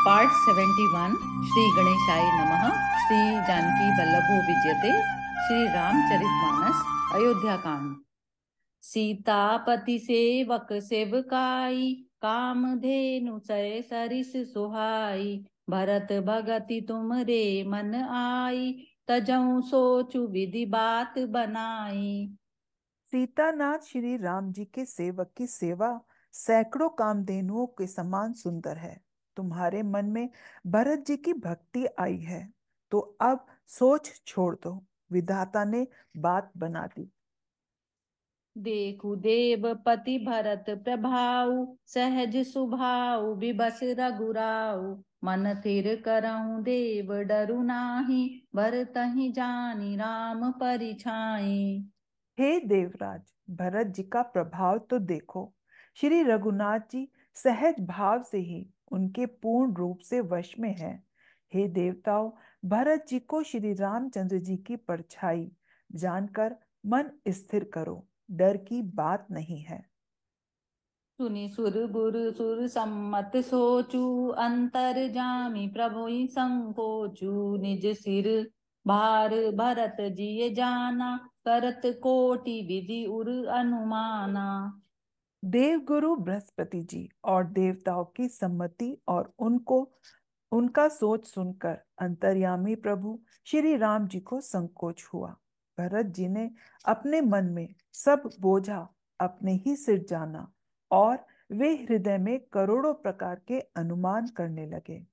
Part 71। Shri गणेशाय नमः। श्री जानकी वल्लभो विजयते। श्री रामचरितमानस अयोध्या कांड। सीतापति सेवक सेवकाई, कामधेनु सय सरिस सुहाई। भरत भगति तुमरे मन आई, तजऊ सोचु विधि बात बनाई। सीतानाथ श्री राम जी के सेवक की सेवा सैकड़ों कामधेनुओं के समान सुंदर है। तुम्हारे मन में भरत जी की भक्ति आई है, तो अब सोच छोड़ दो। विधाता ने बात बना दी। देखु देवपति भरत प्रभाऊ, सहज सुभाऊ बिबस रघुराऊ। मन थिर करहु देव डरु नाही, भरतहि जानि राम परिछाई। हे देवराज, भरत जी का प्रभाव तो देखो। श्री रघुनाथ जी सहज भाव से ही उनके पूर्ण रूप से वश में है। हे देवताओं, भरत जी को श्री रामचंद्र जी की परछाई जानकर मन स्थिर करो। डर की बात नहीं है। सुनि सुर गुर सुर सम्मत सोचू, अंतर जामि प्रभुइ संकोचू। निज सिर भार भरत जिय जाना, करत कोटि विधि उर अनुमाना। देवगुरु बृहस्पति जी और देवताओं की सम्मति और उनका सोच सुनकर अंतर्यामी प्रभु श्री राम जी को संकोच हुआ। भरत जी ने अपने मन में सब बोझा अपने ही सिर जाना और वे हृदय में करोड़ों प्रकार के अनुमान करने लगे।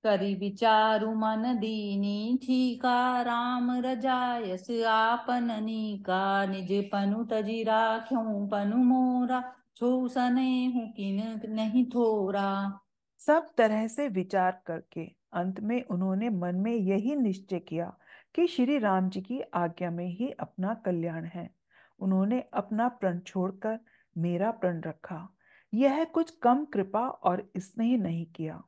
करि विचारु मन दीनी ठीका, राम रजायस आपन नीका। निज पनु तजि राख्यों पनु मोरा, छो सनेहु किन नहीं थोरा। सब तरह से विचार करके अंत में उन्होंने मन में यही निश्चय किया कि श्री राम जी की आज्ञा में ही अपना कल्याण है। उन्होंने अपना प्रण छोड़कर मेरा प्रण रखा। यह कुछ कम कृपा और स्नेह नहीं किया।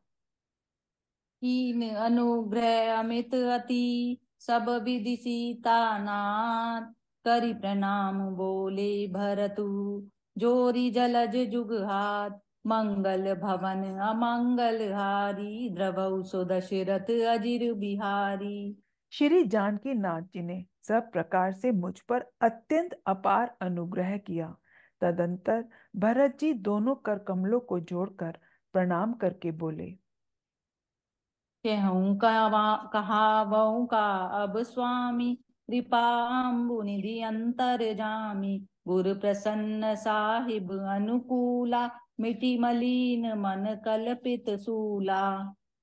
कीन अनुग्रह अमित अति, सब विधि सीता नाथ। करि प्रणाम बोले भरतु, जोरी जलज जुग हाथ। मंगल भवन अमंगल हारी, द्रवौ सो दशरथ अजिर बिहारी। श्री जानकी नाथ जी ने सब प्रकार से मुझ पर अत्यंत अपार अनुग्रह किया। तदंतर भरत जी दोनों कर कमलों को जोड़कर प्रणाम करके बोले। कहूँ कहावऊ का अब स्वामी, कृपाम्बु निधि अंतर जामी। गुर प्रसन्न साहिब अनुकूला, मिटि मलीन मन कल्पित सूला।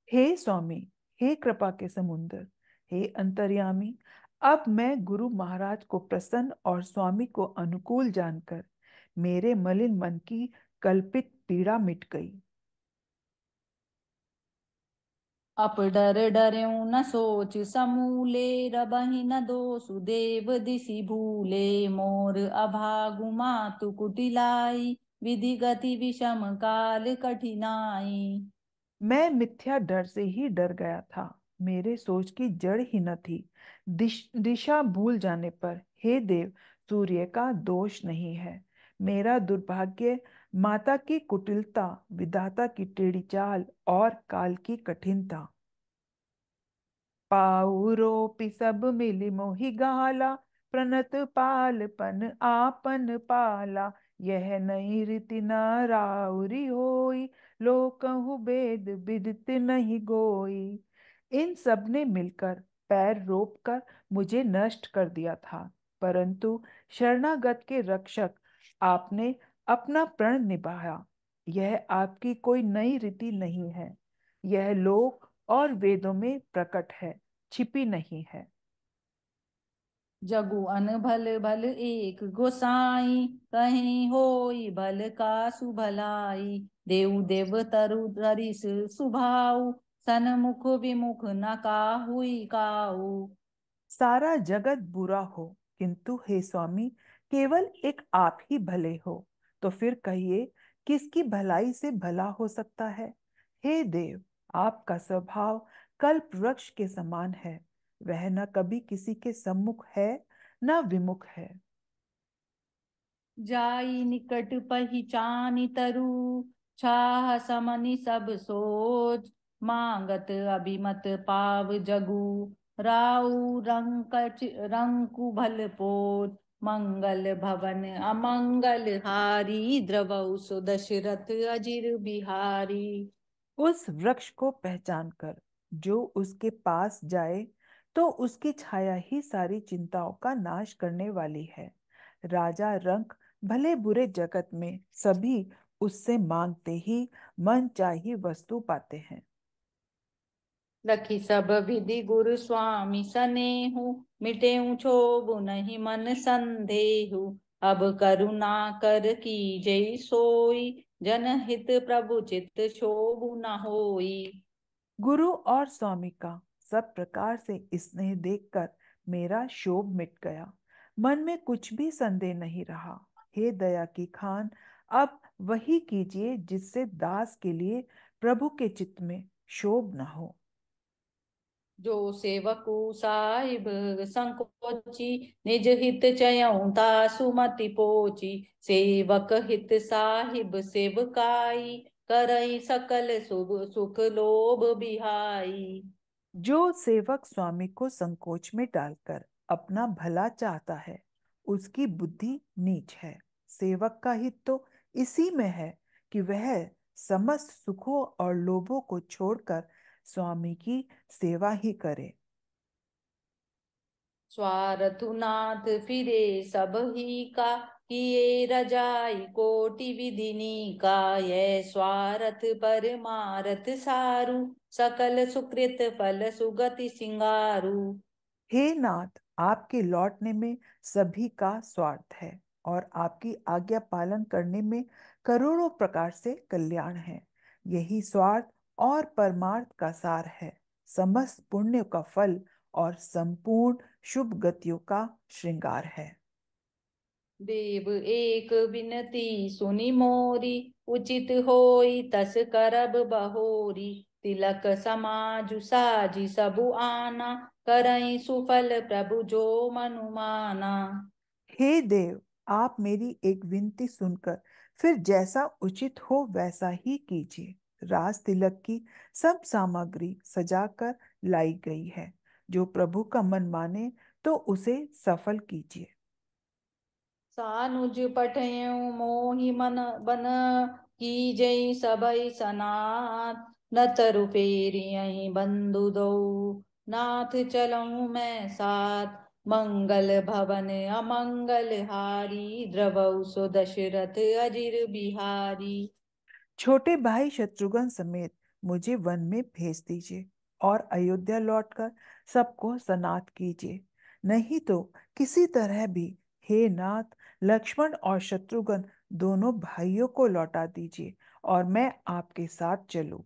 हे स्वामी, हे कृपा के समुद्र, हे अंतर्यामी, अब मैं गुरु महाराज को प्रसन्न और स्वामी को अनुकूल जानकर मेरे मलिन मन की कल्पित पीड़ा मिट गई। अप डर डरऊ न सोच समूले, रबहि न दोषु देव दिसि भूले। मोर अभागु मातु कुटिलाई, विधि गति विषम काल कठिनाई। मैं मिथ्या डर से ही डर गया था। मेरे सोच की जड़ ही न थी। दिशा भूल जाने पर हे देव, सूर्य का दोष नहीं है। मेरा दुर्भाग्य माता की कुटिलता, विधाता की टेढ़ी चाल और काल की कठिनता। पाउरोपि सब मिलि मोहि गाला, प्रणत पालपन आपन पाला। यह नहीं रीति न राउरी होई, लोकहु भेद विदित नहीं गोई। इन सब ने मिलकर पैर रोप कर मुझे नष्ट कर दिया था, परंतु शरणागत के रक्षक आपने अपना प्रण निभाया। यह आपकी कोई नई रीति नहीं है। यह लोक और वेदों में प्रकट है, छिपी नहीं है। जगु अन भल भल एक गोसाई, कहीं होई भल का सुभलाई। देव देव तरु तरिस सुभाऊ, सनमुख विमुख न काहुई काऊ। सारा जगत बुरा हो, किंतु हे स्वामी, केवल एक आप ही भले हो। तो फिर कहिए, किसकी भलाई से भला हो सकता है। हे देव, आपका स्वभाव कल्प वृक्ष के समान है। वह न कभी किसी के सम्मुख है, न विमुख है। जाई निकट पहिचानि तरु, छाह समनि सब सोच, मांगत अभिमत पाव जगु। राउ रंकु भल पोत, मंगल भवन अमंगल हारी। द्रवउ सो दशरथ अजिर बिहारी। उस वृक्ष को पहचान कर जो उसके पास जाए तो उसकी छाया ही सारी चिंताओं का नाश करने वाली है। राजा रंक भले बुरे जगत में सभी उससे मांगते ही मन चाही वस्तु पाते हैं। रखी सब विधि गुरु स्वामी सनेहु, मिटेऊ क्षोभु नहीं मन संदेहु। अब करुणा कर कीजय सोई, जनहित प्रभु चित्त क्षोभु न होई। गुरु और स्वामी का सब प्रकार से स्नेह देखकर मेरा शोभ मिट गया। मन में कुछ भी संदेह नहीं रहा। हे दया की खान, अब वही कीजिए जिससे दास के लिए प्रभु के चित्त में शोभ न हो। जो सेवकु साहिब संकोची, निज हित चयऊं तासु मति पोची। सेवक हित साहिब सेवकाई, करई सकल शुभ सुख लोभ बिहाई। जो सेवक स्वामी को संकोच में डालकर अपना भला चाहता है, उसकी बुद्धि नीच है। सेवक का हित तो इसी में है कि वह समस्त सुखों और लोभों को छोड़कर स्वामी की सेवा ही करे। स्वार्थु नाथ फिरे सब ही का, किए रजाई कोटि विधिनी का। यह स्वार्थ परमारथ सारु, सकल सुकृत फल सुगति सिंगारू। हे नाथ, आपके लौटने में सभी का स्वार्थ है और आपकी आज्ञा पालन करने में करोड़ों प्रकार से कल्याण है। यही स्वार्थ और परमार्थ का सार है, समस्त पुण्य का फल और संपूर्ण शुभ गतियों का श्रृंगार है। देव एक बिनती सुनि मोरी, उचित होई तस करब बहोरी। तिलक समाजु साजी सबु आना, करई सुफल प्रभु जो मनु माना। हे देव, आप मेरी एक विनती सुनकर फिर जैसा उचित हो वैसा ही कीजिए। राज तिलक की सब सामग्री सजाकर लाई गई है। जो प्रभु का मन माने तो उसे सफल कीजिए। सानुज पठयउ मोहि मन बन, कीजई सबई सनाथ। न तरु फेरियहि बंधु दो, नाथ चलऊँ मैं साथ। मंगल भवन अमंगल हारी, द्रवउ सो दशरथ अजिर बिहारी। छोटे भाई शत्रुघ्न समेत मुझे वन में भेज दीजिए और अयोध्या लौटकर सबको सनाथ कीजिए। नहीं तो किसी तरह भी हे नाथ, लक्ष्मण और शत्रुघ्न दोनों भाइयों को लौटा दीजिए और मैं आपके साथ चलूं।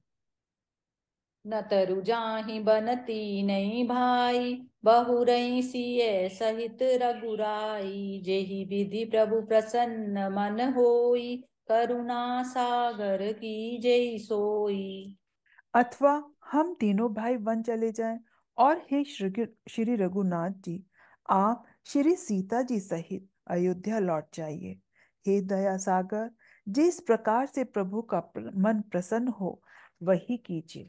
न तरु जाहि बनती नहीं भाई, बहुरई सिय सहित रघुराई। जेहि विधि प्रभु प्रसन्न मन होई, करुणा सागर की जय सोई। अथवा हम तीनों भाई वन चले जाएं और हे श्री रघुनाथ जी, आप श्री सीता जी सहित अयोध्या लौट जाइए। हे दया सागर, जिस प्रकार से प्रभु का मन प्रसन्न हो वही कीजिए।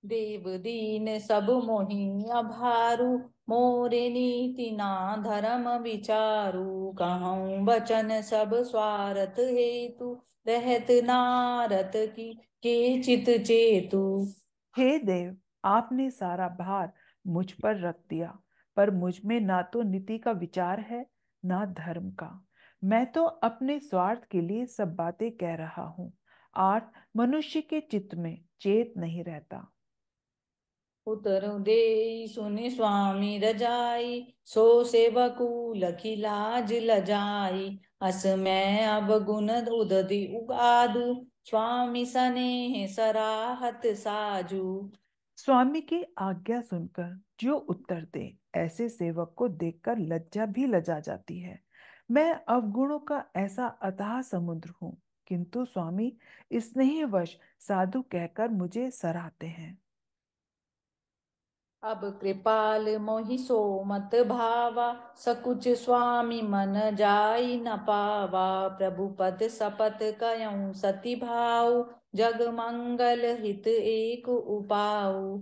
देव दीन सब मोहि अभारु, मोरे नीति ना धर्म विचारु। कहूँ बचन सब स्वार्थ हेतु, रहत नारत की के चित चेतु। हे देव, आपने सारा भार मुझ पर रख दिया, पर मुझ में ना तो नीति का विचार है ना धर्म का। मैं तो अपने स्वार्थ के लिए सब बातें कह रहा हूँ और मनुष्य के चित्त में चेत नहीं रहता। उतरु दे सुनि स्वामी रजाई, सो सेवकु लखी लाज लजाई। अस मैं अब गुण उदधि उगादु, स्वामी सनेह सराहत साजू। स्वामी की आज्ञा सुनकर जो उत्तर दे, ऐसे सेवक को देखकर लज्जा भी लजा जाती है। मैं अवगुणों का ऐसा अथाह समुद्र हूँ, किंतु स्वामी स्नेहवश साधु कहकर मुझे सराहते हैं। अब कृपाल मोहि सो मत भावा, सकुच स्वामी मन जाई न पावा। प्रभु पद सपत कयऊँ सति भाऊ, जग मंगल हित एक उपाऊ।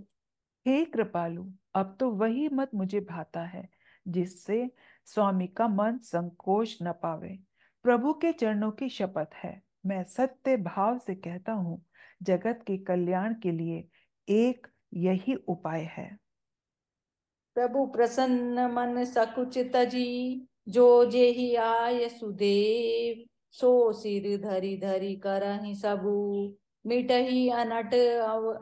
हे कृपालु, अब तो वही मत मुझे भाता है जिससे स्वामी का मन संकोच न पावे। प्रभु के चरणों की शपथ है, मैं सत्य भाव से कहता हूँ, जगत के कल्याण के लिए एक यही उपाय है। प्रभु प्रसन्न मन सकुच तजी, जो जेहि आय सुदेव। सो सिर धरि धरि करहि सबु, मिटहि अनट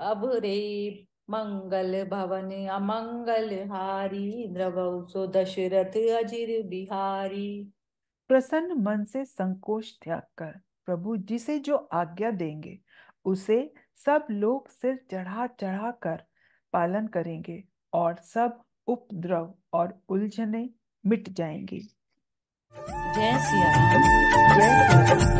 अभरेव। मंगल भवन अमंगल हारी, द्रवहु सो दशरथ अजिर बिहारी। प्रसन्न मन से संकोच त्याग कर प्रभु जिसे जो आज्ञा देंगे उसे सब लोग सिर चढ़ा चढ़ा कर पालन करेंगे और सब उपद्रव और उलझने मिट जाएंगी। जय सिया राम। जय सिया राम।